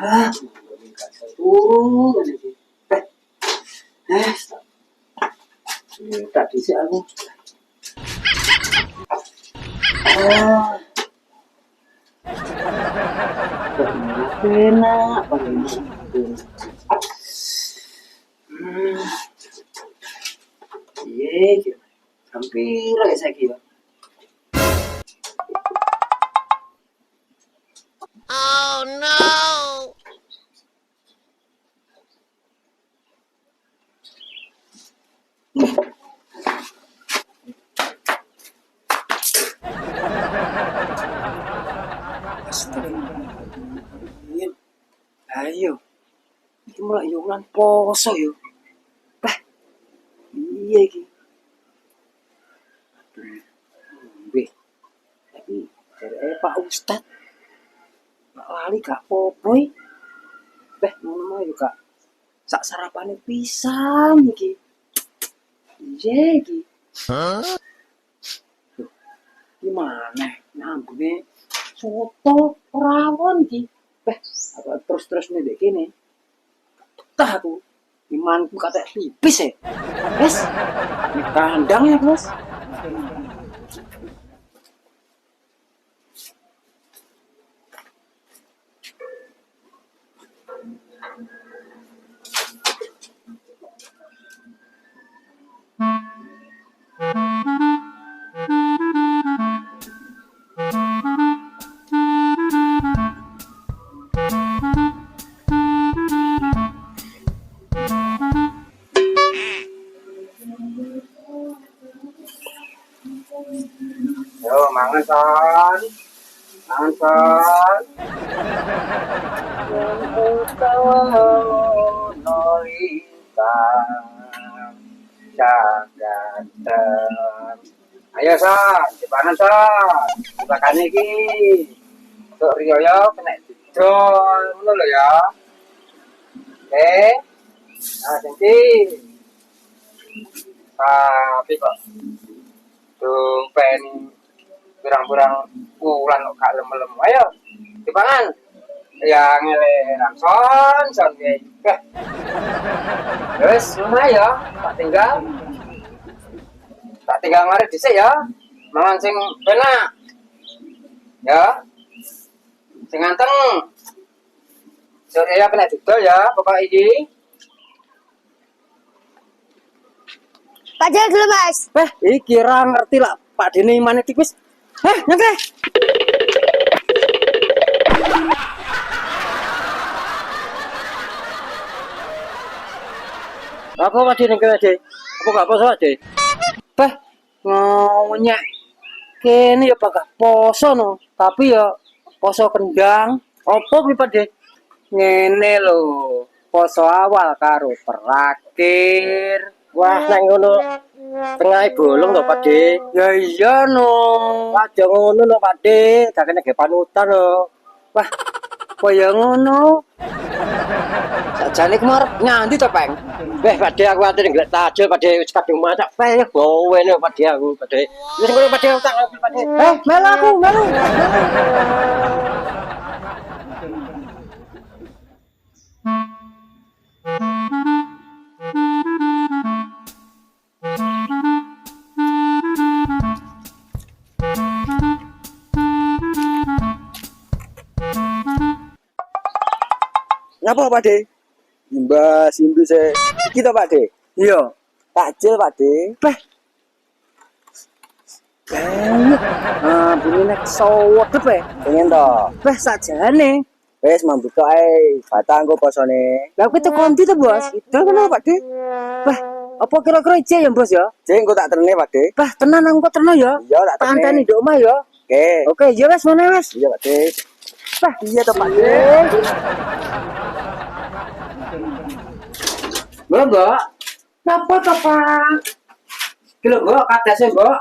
Ah, turun ini. Eh, tadi sih aku. Ah, enak banget. Iya, hampir aja saya kira. Oh no! Astagfirullahaladzim. Ayo, iki mulai yo bulan poso yo. Bah, iya iki. Wih, tapi dari Pak Ustad, Pak Wali gak popoy. Bah, ngono yo Kak. Sak sarapane pisan iki. Iya iki. Gimana? Nyambune soto rawon iki. Bah, apa terus nih dek kene. Tah aku imanku kata tipis ya. Wes, di kandang ya, Bos. Yo, mangan son. Mangan son. Yang utawa nolintang jagatan. Ayo son, dipangan son. Dimakan iki. Untuk Rioyo kena didol, ngono lho ya. Oke. Nah, jadi tapi kok tumpen kurang-kurang wulan kok gak lem-lem. Ayo, dipangan. Ya ngele son kayak. Terus mana ya? Tak tinggal mari dhisik ya. Mangan sing penak. Ya. Sing anteng. Sore ya kena didol ya, pokok iki. Pak Jal dulu mas. Iki ra ngerti lah Pak Dene imane tipis. Nyengke. Apa Pak Dene kene, apa gak poso Dek? Ngonyek. Kene ya gak poso no, tapi ya poso kendang. Apa kuwi Pak Dek? Ngene lho, poso awal karo terakhir. Wah, nang ngono tengah bolong lho, Pak De. Ya iya no. Aja ngono no, Pak De. Gak kena ge panutan lho. Wah, kaya ngono. Sakjane kemarep nyandi to, Peng. Pak De aku ate nglek tajil, Pak De wis kadung masak peh gowe no, Pak De aku, Pak De. Wis ngono Pak De tak Pak De. Melu aku, melu. Ngapa Pak De? Imbas se kita Pak De. Iya. Takjil Pak De. Bunyi nek sawedep Pengen to. Sakjane. Wes mambut tok ae. Batang go posone. Lah kuwi to konti to, Bos? Itu kenapa, Pak De? Apa kira-kira ije ya, Bos ya? Jeng engko tak terene Pak De. Tenan aku kok terno ya. Iya tak terene. Tanteni nduk omah ya. Oke. Oke, ya wes mana wes. Iya Pak De. Iya to, Pak De. Mbak. Napa to, Pak? Kilo, Mbak, kadase, Mbak.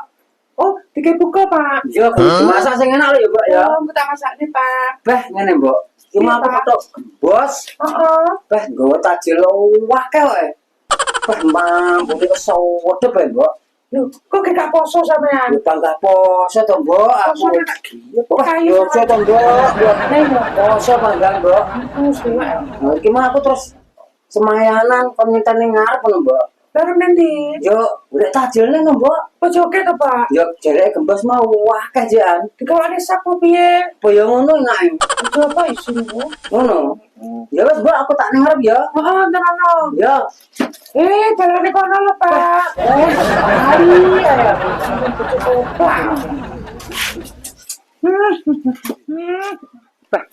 Oh, tiga buka, Pak. Iya, masak sing enak lho ya, Mbak ya. Oh, kita masak nih, Pak. Ngene, Mbak. Iki mau tok bos. Heeh. Nggawa tajil akeh wae. Mampu iki sawedep, Mbak. Lho, kok gak poso sampean? Ya bangga poso to, Mbok. Aku Poso tak giyo kok Wah, kayu. yo to, Mbok. Yo poso bangga, Mbok. Sih, Mak. Nah, gimana aku terus semayanan permintaan yang ngarep lho, Mbok. Baru nanti. Yo, udah tajilnya lho, Mbok. Pojoke to, Pak. Yo, jelek gembos mau wah kajian. Digawane sapu piye? Apa yo ngono enak. Coba isimu. Ngono. Ya wes, Mbok, aku tak ngarep ya. Oh, tenan. Ya. Balane kono lho, Pak. Hari ya. Bah.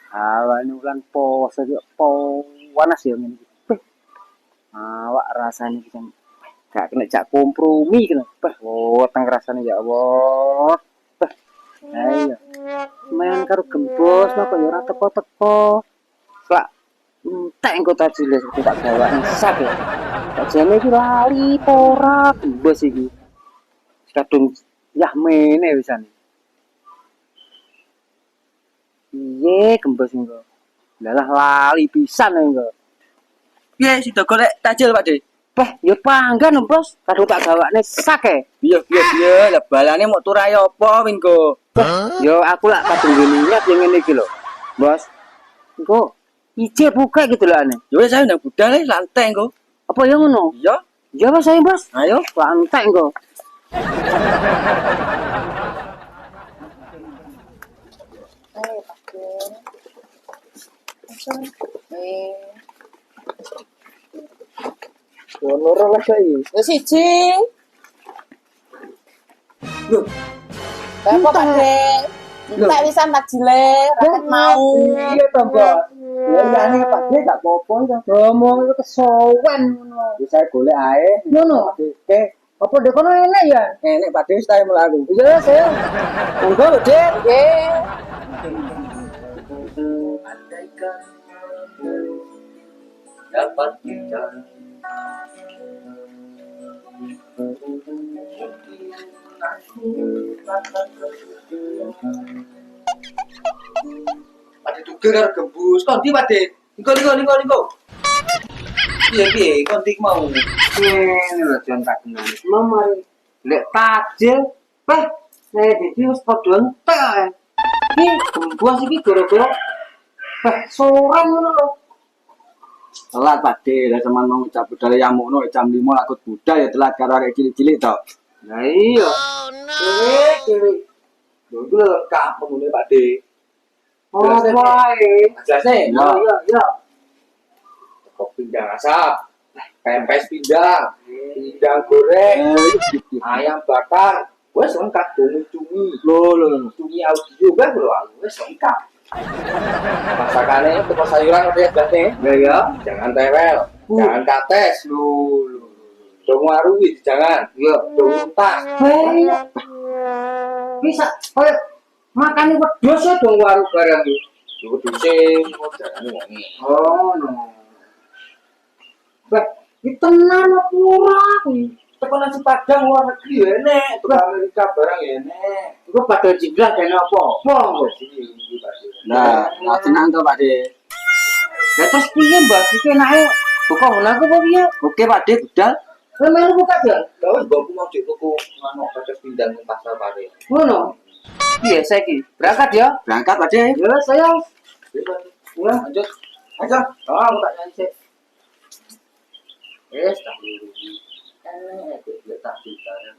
Awak ini bulan poso yo panas ya ngene iki. Beh. Awak rasane iki gak kena jak kompromi kena. Bah, weteng rasane ya Allah. Bah. Ayo. Main karo gembos mah kok yo ora teko-teko. Lak entek engko tajile tak gawani sak ya. Sajane iki lali ora gembos iki. Kadung yah mene wisane. Iye gembos engko. Lalah lali pisan engko. Piye sida golek tajil Pak De? Bah, ya panggan Bos. Kadung tak gawakne sak e. Iya, lah balane mau turai apa minggu? Yo aku lak kadung niat yang ngene iki lho. Bos. Engko ije buka gitu lho ane. Ya wis saya nang budal lantai engko. Apa ya ngono? Iya, Ya Mas saya Bos. ayo. Lantai engko. Ono ora lah saiki. Ya siji. Lho, Apa Pak De? Tak wisan tajile, raket mau. Iya to, Bos. Ya jane Pak De gak apa-apa ya. Ngomong itu kesowen ngono. bisa golek ae. Ngono. Oke, Apa de kono enek ya? enek Pak De saya mlaku. Iya, saya. Monggo lho, Dik. Nggih. Dapat kita Pade duge karo gembus. Kondi Pade. Niko. Piye kondi mau. Ini lho jan tak kenal. Mamari. Lek tajil, saya dadi wis padha entek ae. Iki gembos iki gara-gara soran ngono lho. Telat Pade, lah sampean mau ngucap budal yamono jam 5 lakut budal ya telat karo arek cilik-cilik to. Lah iya. Dewe. Lho iku lho kampung ngene Pade. Apa ae? Jelasne. Ya. Kok pindang asap. Pempes pindang. Pindang goreng. Ayam bakar. Wes lengkap dong cumi. Lho. Cumi audio kan lho wes lengkap. Masakannya teko sayuran udah jelasne. Ya. Jangan tewel, jangan kates. Lho. Dong warui jangan. Ya. Dong tas. Bisa koyo makan wedhus ya dong warung barang iki. Yo dise jangan ngomong. Oh, no. Iki tenan apa ora kuwi? Teko nasi padang luar negeri ya enek, teko Amerika barang ya enek. Iku padha jiblah dene apa-apa kok. Nah, tenan to Pak De. Lah terus piye, Mbak? Iki enake buka ngono aku apa piye? Oke Pak De, budal. Lah melu buka ya? Lah wis mbokku mau dik tuku anu kados pindang ning pasar Pare. Ngono. Piye saiki? Berangkat ya? Berangkat Pak De. Ya saya. Ya, lanjut. Ayo. Oh, aku tak nyanyi sik. Wes tak dulu. Tak bicara.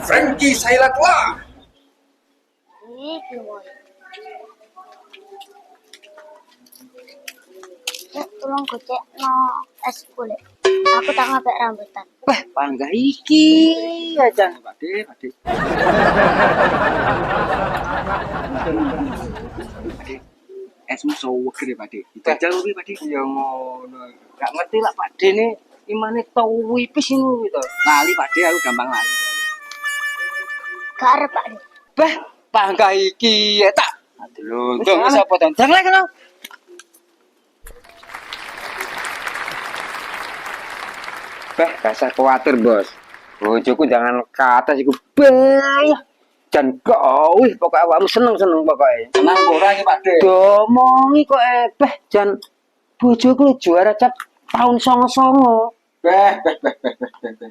Frankie Sailatlah. Iki woy. Tolong gocek no es kulit. Aku tak ngapek rambutan. Wah, panggah iki aja. Pak De, Pak De. Esmu seger Pak De. Dijajal kuwi Pak De. Ya ngono. Gak ngerti lah Pak De ne imane tawipis ngono kuwi to. Lali Pak De, aku gampang lali. Gak arep Pak De. Bah, panggah iki ya tak. Aduh, Untung sapa to? Jang lek ngono. Bah, kasar kuatir, Bos. Bojoku jangan ke atas iku bayah. Jan gawih pokoke awakmu seneng-seneng pokoke. Tenang ora iki Pak De. Domongi kok bah jan bojoku juara cap tahun 99.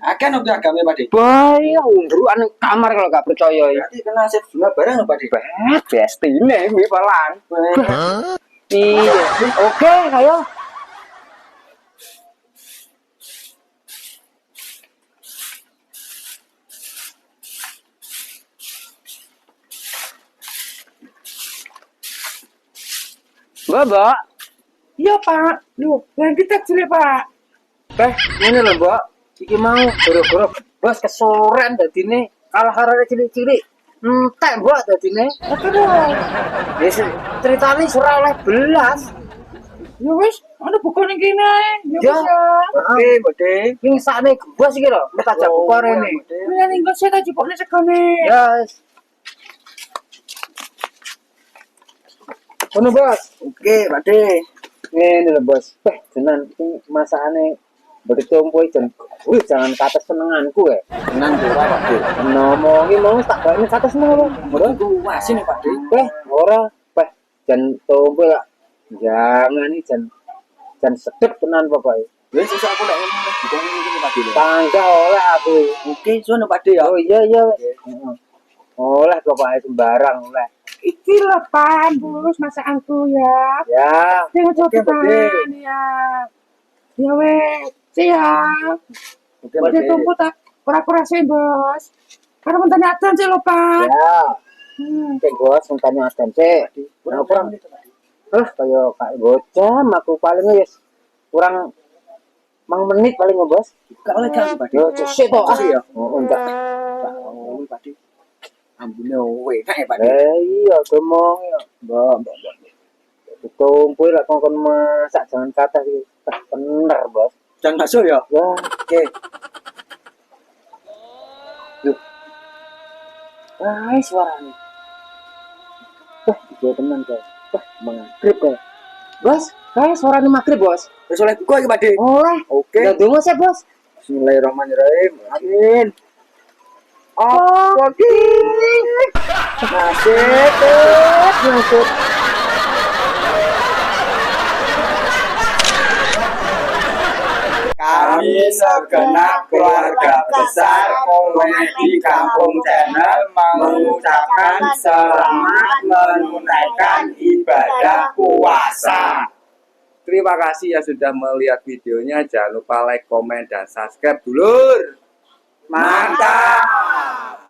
Akan udah agame Pak De. Bahaya undruan kamar kalau gak percaya ya. Berarti kena sip bunga barang Pak De. Bestine mi pelan. Iya. Oke, ayo. Mbak. Iya, Pak. Loh, yang kita cilik, Pak. Ini lho, Mbak. Iki mau goro-goro bos kesoren dadine kalah karo cilik-cilik. Entek, Mbak, dadine. Apa dong? Wis ceritane ora oleh belas. Ya wis, ana buku ning kene ae. Ya Ya. wis ya. Oke, Pak De. Sing sakne gebos iki lho, tak ajak buku rene. Ya ning kok saya jipokne segone. Ya. Ono, Bos. Oke, Pak De. Ngene lho, Bos. Tenan iki masakane bertumpu jan. Wih, jangan kata senenganku ya. Tenang ora Pak De. Ngomongi mau tak bayarnya kata seneng. Mboten kuwasi nih Pak De. Ora, jan tumpu lah. Jangan nih jan sedep tenan pokoknya. Wis sesuk aku nek ngomong bukan ini Pak De. Tangga oleh aku. Oke, sono Pak De ya. Oh iya. Heeh. Oleh pokoknya sembarang oleh. Iki lho, Pak, bos masakanku ya. Ya, Sing Oke, Pak De. ya. Ya wis, siap. Oke, Pak Jadi De. tunggu tak pura-pura sih, Bos. Karena bentar nyatan sih lho, Pak. ya. Cek bos, mintanya adan cek. Kurang. Kayak gocam aku paling wis kurang 5 menit paling bos. Gak oleh gak Pak De. Yo, sik to ah. Ya. Oh, enggak. Oh, Pak De. Ambune enak ya Pak De. Iya, ngomong ya. Mbak. Tumpu lah kon masak jangan kata iki. Bener, Bos. Jangan masuk ya. Ya, Oke. suaranya. Gue tenan kok. Maghrib kok. Bos, kayak suaranya maghrib, Bos. Wis oleh buku iki Pak De. Oleh. Oke. Ya dongo sih, Bos. Bismillahirrahmanirrahim. Amin. Apa ki? Nasib. Kami segenap keluarga besar Komedi Kampung Channel mengucapkan selamat menunaikan ibadah puasa. Terima kasih ya sudah melihat videonya. Jangan lupa like, komen, dan subscribe dulur. Mantap.